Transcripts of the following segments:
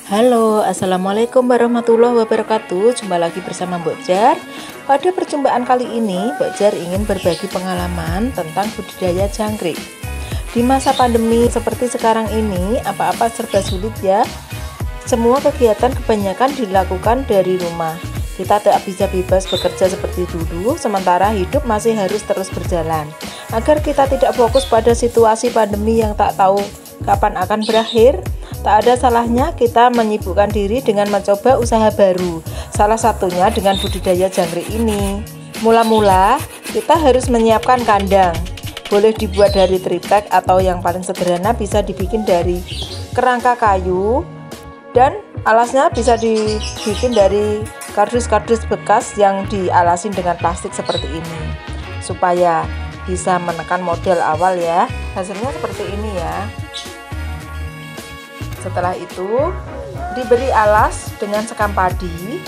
Halo, assalamualaikum warahmatullahi wabarakatuh. Jumpa lagi bersama Mbok Jar. Pada perjumpaan kali ini, Mbok Jar ingin berbagi pengalaman tentang budidaya jangkrik. Di masa pandemi seperti sekarang ini, apa-apa serba sulit ya. Semua kegiatan kebanyakan dilakukan dari rumah. Kita tak bisa bebas bekerja seperti dulu, sementara hidup masih harus terus berjalan. Agar kita tidak fokus pada situasi pandemi yang tak tahu kapan akan berakhir, tak ada salahnya kita menyibukkan diri dengan mencoba usaha baru. Salah satunya dengan budidaya jangkrik ini. Mula-mula kita harus menyiapkan kandang. Boleh dibuat dari triplek atau yang paling sederhana bisa dibikin dari kerangka kayu, dan alasnya bisa dibikin dari kardus-kardus bekas yang dialasin dengan plastik seperti ini, supaya bisa menekan modal awal ya. Hasilnya seperti ini ya. Setelah itu diberi alas dengan sekam padi.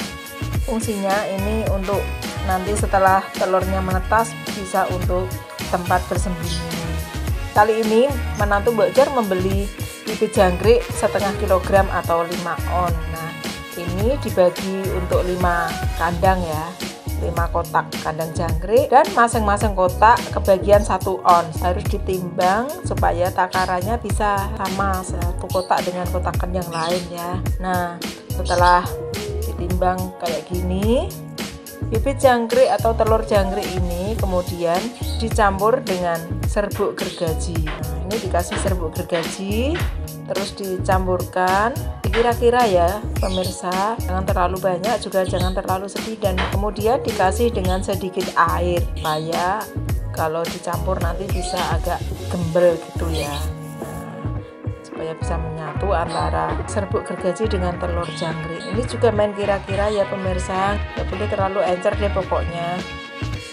Fungsinya ini untuk nanti setelah telurnya menetas bisa untuk tempat bersembunyi. Kali ini menantu Mbok Jar membeli bibit jangkrik setengah kilogram atau 5 on. Nah, ini dibagi untuk 5 kandang ya, 5 kotak kandang jangkrik, dan masing-masing kotak kebagian 1 on. Harus ditimbang supaya takarannya bisa sama satu kotak dengan kotakan yang lain ya. Nah, setelah ditimbang kayak gini, bibit jangkrik atau telur jangkrik ini kemudian dicampur dengan serbuk gergaji. Nah, ini dikasih serbuk gergaji, terus dicampurkan kira-kira ya pemirsa, jangan terlalu banyak juga jangan terlalu sedikit, dan kemudian dikasih dengan sedikit air supaya kalau dicampur nanti bisa agak gembel gitu ya. Nah, supaya bisa menyatu antara serbuk gergaji dengan telur jangkrik. Ini juga main kira-kira ya pemirsa, nggak boleh terlalu encer deh pokoknya.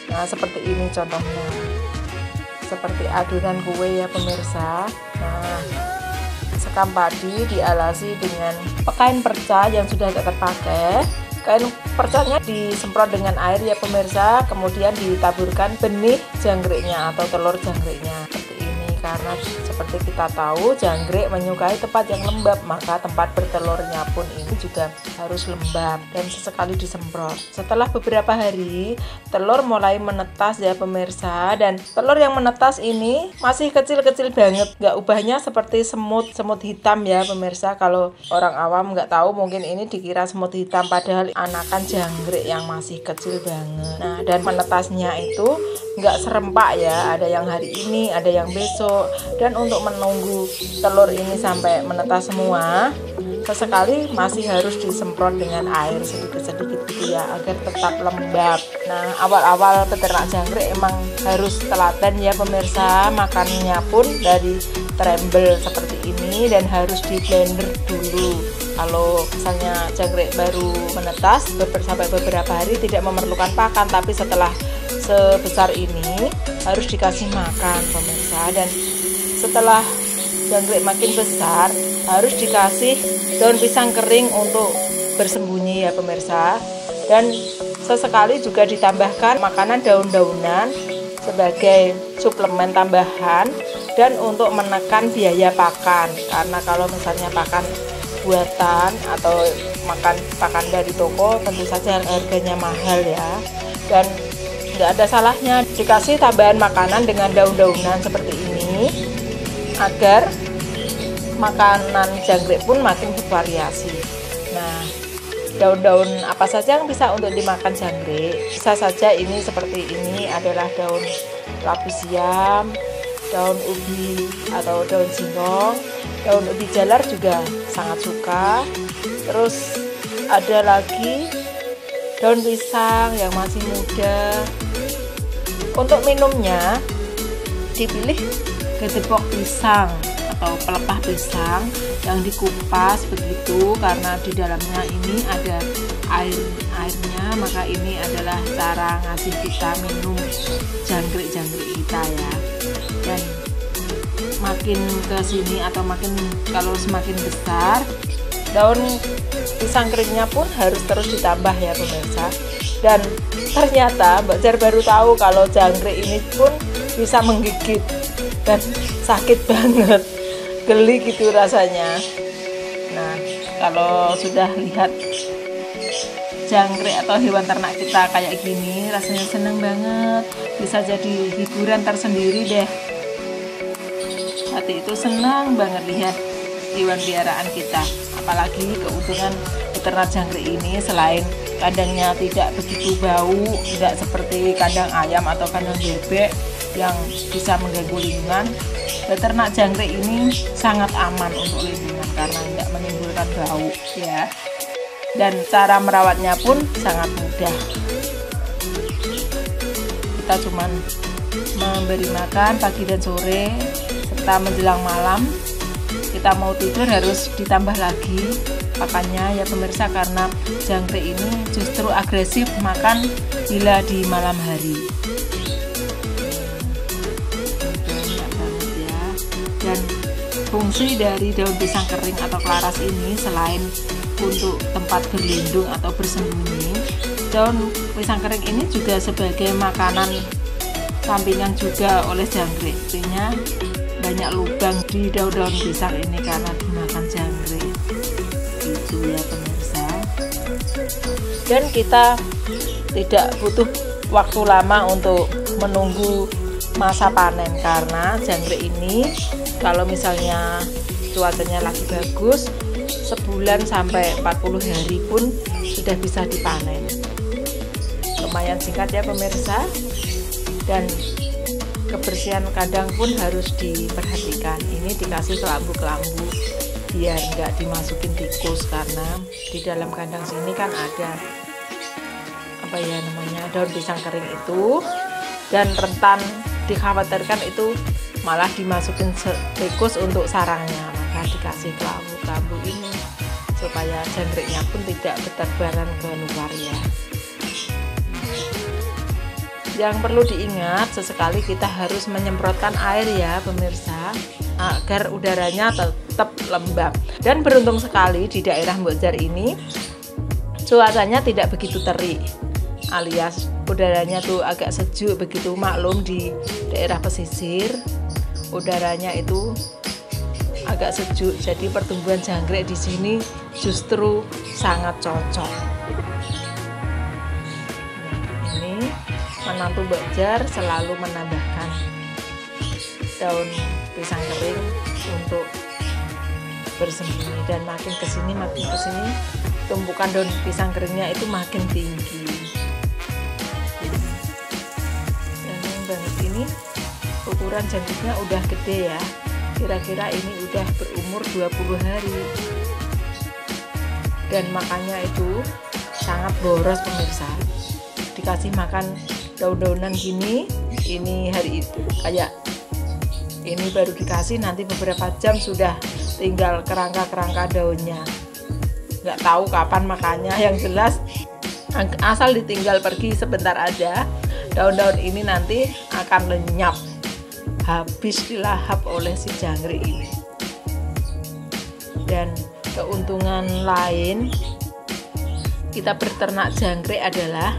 Nah, seperti ini contohnya, seperti adonan kue ya pemirsa. Nah, sekam padi dialasi dengan kain perca yang sudah tak terpakai. Kain percanya disemprot dengan air ya pemirsa, kemudian ditaburkan benih jangkriknya atau telur jangkriknya seperti ini. Karena seperti kita tahu jangkrik menyukai tempat yang lembab, maka tempat bertelurnya pun ini juga harus lembab dan sesekali disemprot. Setelah beberapa hari telur mulai menetas ya pemirsa, dan telur yang menetas ini masih kecil-kecil banget, nggak ubahnya seperti semut hitam ya pemirsa. Kalau orang awam nggak tahu mungkin ini dikira semut hitam, padahal anakan jangkrik yang masih kecil banget. Nah, dan menetasnya itu nggak serempak ya, ada yang hari ini, ada yang besok. Dan untuk menunggu telur ini sampai menetas semua, sesekali masih harus disemprot dengan air sedikit-sedikit gitu ya, agar tetap lembab. Nah, awal-awal peternak jangkrik emang harus telaten ya pemirsa, makannya pun dari trembel seperti ini dan harus di blender dulu. Kalau misalnya jangkrik baru menetas sampai beberapa hari tidak memerlukan pakan, tapi setelah sebesar ini harus dikasih makan pemirsa. Dan setelah jangkrik makin besar harus dikasih daun pisang kering untuk bersembunyi ya pemirsa, dan sesekali juga ditambahkan makanan daun-daunan sebagai suplemen tambahan dan untuk menekan biaya pakan. Karena kalau misalnya pakan buatan atau makan pakan dari toko tentu saja harganya mahal ya, dan nggak ada salahnya dikasih tambahan makanan dengan daun-daunan seperti ini agar makanan jangkrik pun makin bervariasi. Nah, daun-daun apa saja yang bisa untuk dimakan jangkrik? Bisa saja ini seperti ini adalah daun lapis siam, daun ubi atau daun singkong, daun ubi jalar juga sangat suka. Terus ada lagi daun pisang yang masih muda. Untuk minumnya dipilih gedebok pisang atau pelepah pisang yang dikupas begitu, karena di dalamnya ini ada airnya, maka ini adalah cara ngasih kita minum jangkrik-jangkrik kita ya. Dan makin ke sini atau kalau semakin besar, daun pisang keringnya pun harus terus ditambah ya pemirsa. Dan ternyata Mbok Jar baru tahu kalau jangkrik ini pun bisa menggigit dan sakit banget, geli gitu rasanya. Nah, kalau sudah lihat jangkrik atau hewan ternak kita kayak gini, rasanya seneng banget, bisa jadi hiburan tersendiri deh. Hati itu senang banget lihat hewan piaraan kita. Apalagi keuntungan peternak jangkrik ini, selain kandangnya tidak begitu bau, tidak seperti kandang ayam atau kandang bebek yang bisa mengganggu lingkungan, peternak jangkrik ini sangat aman untuk lingkungan karena tidak menimbulkan bau ya. Dan cara merawatnya pun sangat mudah. Kita cuman memberi makan pagi dan sore serta menjelang malam. Kita mau tidur harus ditambah lagi pakannya ya pemirsa, karena jangkrik ini justru agresif makan bila di malam hari. Banyak banget ya. Dan fungsi dari daun pisang kering atau klaras ini, selain untuk tempat berlindung atau bersembunyi, daun pisang kering ini juga sebagai makanan sampingan juga oleh jangkrik. Artinya banyak lubang di daun-daun pisang ini karena dimakan jangkrik. Itu ya pemirsa. Dan kita tidak butuh waktu lama untuk menunggu masa panen, karena jangkrik ini kalau misalnya cuacanya lagi bagus, sebulan sampai 40 hari pun sudah bisa dipanen. Lumayan singkat ya pemirsa. Dan kebersihan kandang pun harus diperhatikan. Ini dikasih kelambu-kelambu biar nggak dimasukin tikus, karena di dalam kandang sini kan ada apa ya namanya, daun pisang kering itu, dan rentan dikhawatirkan itu malah dimasukin tikus untuk sarangnya. Maka dikasih kelambu-kelambu ini supaya jangkriknya pun tidak berterbaran ke luar ya. Yang perlu diingat, sesekali kita harus menyemprotkan air ya pemirsa, agar udaranya tetap lembab. Dan beruntung sekali di daerah Mbok Jar ini cuacanya tidak begitu terik, alias udaranya tuh agak sejuk begitu. Maklum di daerah pesisir udaranya itu agak sejuk, jadi pertumbuhan jangkrik di sini justru sangat cocok. Ini menantu Mbok Jar selalu menambahkan daun pisang kering untuk bersembunyi, dan makin kesini tumpukan daun pisang keringnya itu makin tinggi. Dan yang banget ini ukuran jangkriknya udah gede ya, kira-kira ini udah berumur 20 hari, dan makannya itu sangat boros pemirsa. Dikasih makan daun-daunan gini, ini hari itu kayak ini baru dikasih, nanti beberapa jam sudah tinggal kerangka-kerangka daunnya. Nggak tahu kapan makannya, yang jelas asal ditinggal pergi sebentar aja, daun-daun ini nanti akan lenyap, habis dilahap oleh si jangkrik ini. Dan keuntungan lain kita berternak jangkrik adalah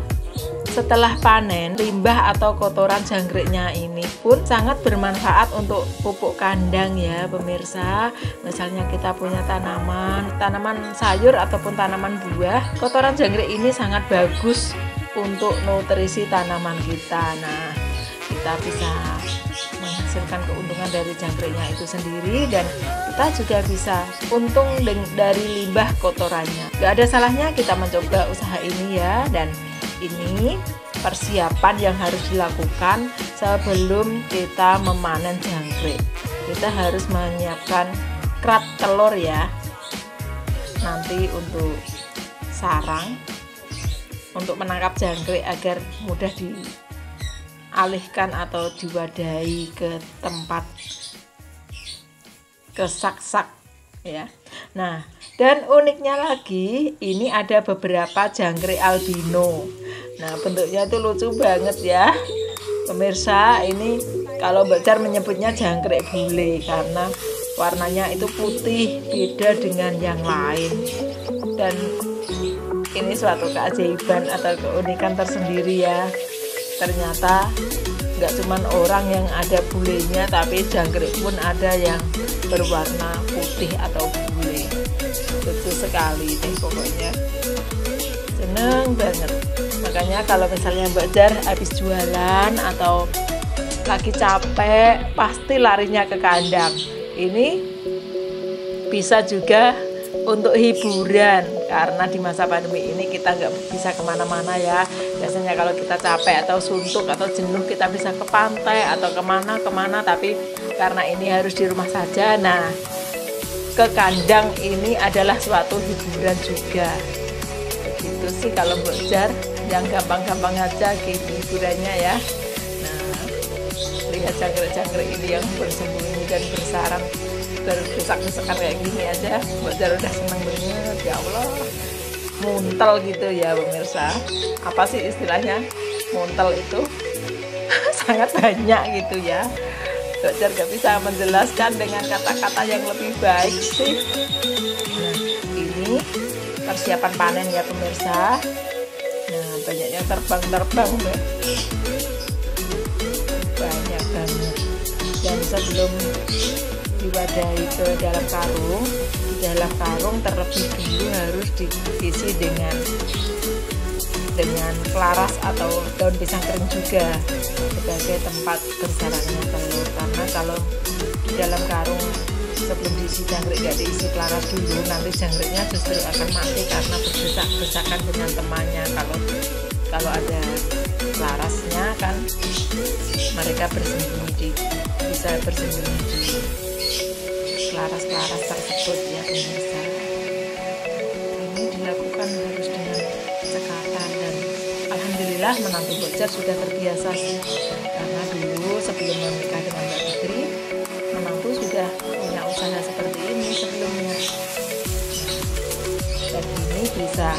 setelah panen, limbah atau kotoran jangkriknya ini pun sangat bermanfaat untuk pupuk kandang ya pemirsa. Misalnya kita punya tanaman sayur ataupun tanaman buah, kotoran jangkrik ini sangat bagus untuk nutrisi tanaman kita. Nah, kita bisa menghasilkan keuntungan dari jangkriknya itu sendiri, dan kita juga bisa untung dari limbah kotorannya. Gak ada salahnya kita mencoba usaha ini ya. Dan ini persiapan yang harus dilakukan sebelum kita memanen jangkrik. Kita harus menyiapkan kerat telur ya, nanti untuk sarang untuk menangkap jangkrik agar mudah dialihkan atau diwadahi ke tempat, ke sak-sak ya. Nah, dan uniknya lagi, ini ada beberapa jangkrik albino. Nah, bentuknya itu lucu banget ya pemirsa. Ini kalau Mbok Jar menyebutnya jangkrik bule karena warnanya itu putih, beda dengan yang lain. Dan ini suatu keajaiban atau keunikan tersendiri ya. Ternyata nggak cuma orang yang ada bulenya, tapi jangkrik pun ada yang berwarna putih atau bule. Lucu sekali deh pokoknya, seneng banget. Makanya kalau misalnya Mbak Jar habis jualan atau lagi capek pasti larinya ke kandang. Ini bisa juga untuk hiburan, karena di masa pandemi ini kita nggak bisa kemana-mana ya. Biasanya kalau kita capek atau suntuk atau jenuh kita bisa ke pantai atau kemana-kemana, tapi karena ini harus di rumah saja. Nah, ke kandang ini adalah suatu hiburan juga. Begitu sih kalau Mbak Jar, yang gampang-gampang aja gitu hiburannya ya. Nah, lihat jangkrik-jangkrik ini yang bersembunyi dan bersarang, berdesak-desakan kayak gini aja Mbak Jar udah seneng banget. Ya Allah, muntel gitu ya pemirsa. Apa sih istilahnya muntel itu? Sangat banyak gitu ya. Mbak Jar gak bisa menjelaskan dengan kata-kata yang lebih baik sih. Nah, ini persiapan panen ya pemirsa. Nah, banyak yang terbang Mbak, banyak banget. Dan sebelum diwadahi ke dalam karung, di dalam karung terlebih dulu harus diisi dengan kelaras atau daun pisang kering juga sebagai tempat bersarangnya telur. Karena kalau di dalam karung sebelum diisi jangkrik gak diisi kelaras dulu, nanti jangkriknya justru akan mati karena berdesak-desakan dengan temannya. Kalau ada kelarasnya kan mereka bisa bersembunyi di kelaras-kelaras tersebut ya pemirsa. Ini dilakukan harus dengan cekatan, dan alhamdulillah menantu Mbak Jar sudah terbiasa sih. Karena dulu sebelum menikah dengan Mbak Fitri, menantu sudah punya usaha seperti ini sebelumnya. Dan ini bisa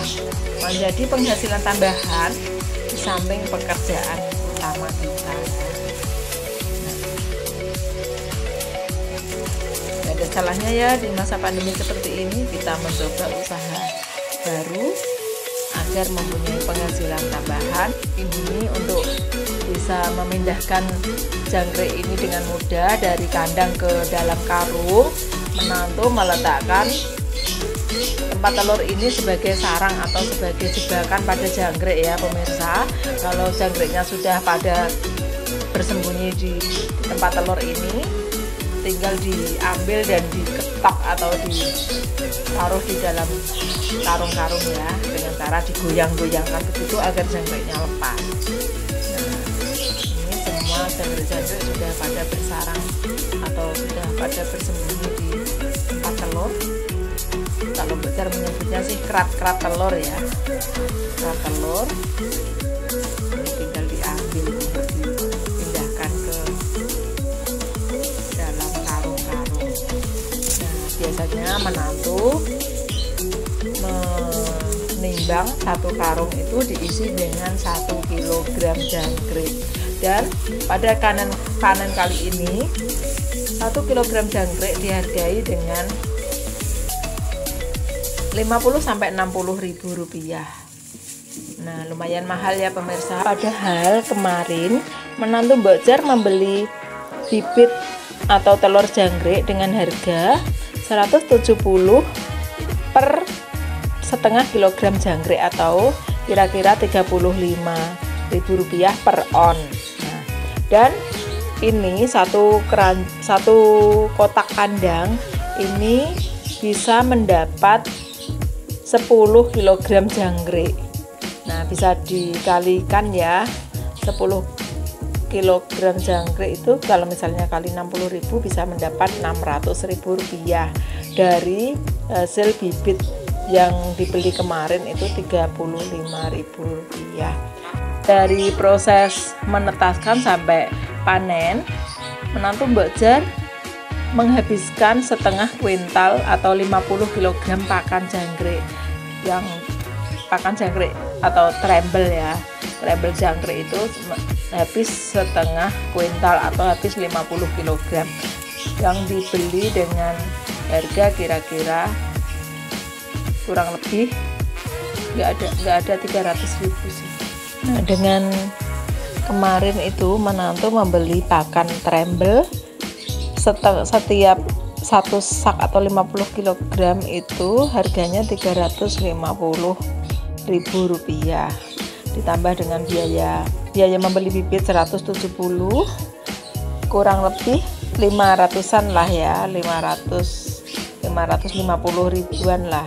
menjadi penghasilan tambahan di samping pekerjaan utama kita. Ada salahnya ya di masa pandemi seperti ini kita mencoba usaha baru agar mempunyai penghasilan tambahan. Ini untuk bisa memindahkan jangkrik ini dengan mudah dari kandang ke dalam karung. Menantu meletakkan tempat telur ini sebagai sarang atau sebagai jebakan pada jangkrik ya pemirsa. Kalau jangkriknya sudah pada bersembunyi di tempat telur ini, tinggal diambil dan diketok atau ditaruh di dalam karung-karung ya, dengan cara digoyang-goyangkan begitu agar jangkriknya lepas. Nah, ini semua jangkrik-jangkrik sudah pada bersarang atau sudah pada bersembunyi di tempat telur. Kalau Mbak Jar menyebutnya sih kerat-kerat telur ya, kerat telur. Ini tinggal diambil untuk dipindahkan ke dalam karung-karung. Nah, biasanya menantu menimbang satu karung itu diisi dengan 1 kg jangkrik. Dan pada panen kali ini 1 kg jangkrik dihargai dengan 50-60 ribu rupiah. Nah, lumayan mahal ya pemirsa. Padahal kemarin menantu Mbak Jar membeli bibit atau telur jangkrik dengan harga 170 per setengah kilogram jangkrik atau kira-kira 35.000 rupiah per on. Nah, dan ini satu kotak kandang ini bisa mendapat 10 kg jangkrik. Nah, bisa dikalikan ya, 10 kg jangkrik itu kalau misalnya kali 60.000 bisa mendapat 600.000 rupiah. Dari hasil bibit yang dibeli kemarin itu 35.000 rupiah. Dari proses menetaskan sampai panen, menantu Mbak Jar menghabiskan setengah kuintal atau 50 kg pakan jangkrik. Yang pakan jangkrik atau trembel ya, trembel jangkrik itu habis setengah kuintal atau habis 50 kg yang dibeli dengan harga kira-kira kurang lebih nggak ada 300.000 sih. Nah, dengan kemarin itu menantu membeli pakan trembel setiap satu sak atau 50 kg itu harganya Rp350.000, ditambah dengan biaya membeli bibit 170, kurang lebih 500-an lah ya, 550 ribuan lah.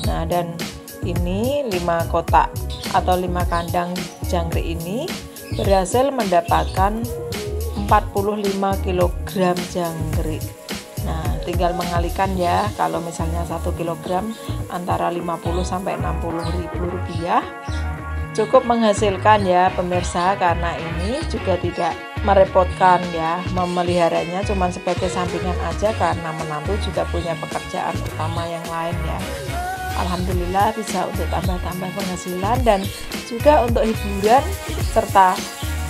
Nah, dan ini 5 kotak atau 5 kandang jangkrik ini berhasil mendapatkan 45 kg jangkrik. Nah, tinggal mengalikan ya, kalau misalnya 1 kg antara 50 sampai 60 ribu rupiah cukup menghasilkan ya pemirsa, karena ini juga tidak merepotkan ya, memeliharanya cuma sebagai sampingan aja karena menantu juga punya pekerjaan utama yang lain ya. Alhamdulillah bisa untuk tambah-tambah penghasilan dan juga untuk hiburan, serta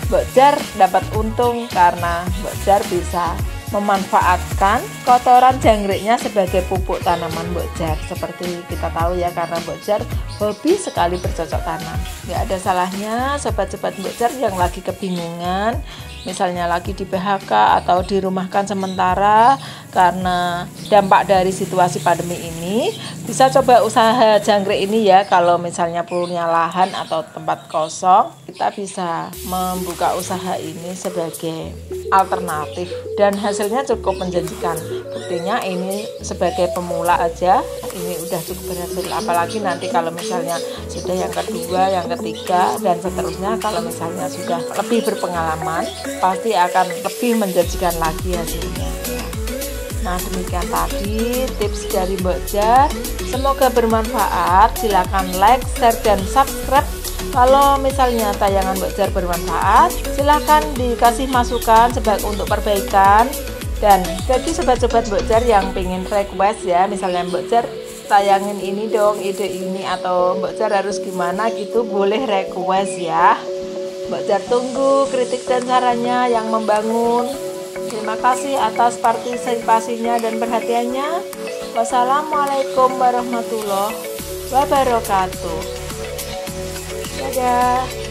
Mbok Jar dapat untung karena Mbok Jar bisa memanfaatkan kotoran jangkriknya sebagai pupuk tanaman Mbok Jar. Seperti kita tahu ya, karena Mbok Jar hobi sekali bercocok tanam. Nggak ada salahnya sobat-sobat Mbok Jar yang lagi kebingungan, misalnya lagi di PHK atau dirumahkan sementara karena dampak dari situasi pandemi ini, bisa coba usaha jangkrik ini ya. Kalau misalnya punya lahan atau tempat kosong, kita bisa membuka usaha ini sebagai alternatif dan hasilnya cukup menjanjikan. Buktinya ini sebagai pemula aja ini udah cukup berhasil, apalagi nanti kalau misalnya sudah yang kedua, yang ketiga dan seterusnya, kalau misalnya sudah lebih berpengalaman pasti akan lebih menjanjikan lagi hasilnya. Nah, demikian tadi tips dari Mbok Jar, semoga bermanfaat. Silakan like, share dan subscribe. Kalau misalnya tayangan Mbok Jar bermanfaat, silakan dikasih masukan sebagai untuk perbaikan. Dan bagi sobat-sobat Mbok Jar yang pengen request ya, misalnya Mbok Jar tayangin ini dong, ide ini, atau Mbok Jar harus gimana gitu, boleh request ya. Mbok Jar tunggu kritik dan sarannya yang membangun. Terima kasih atas partisipasinya dan perhatiannya. Wassalamualaikum warahmatullahi wabarakatuh. Dadah.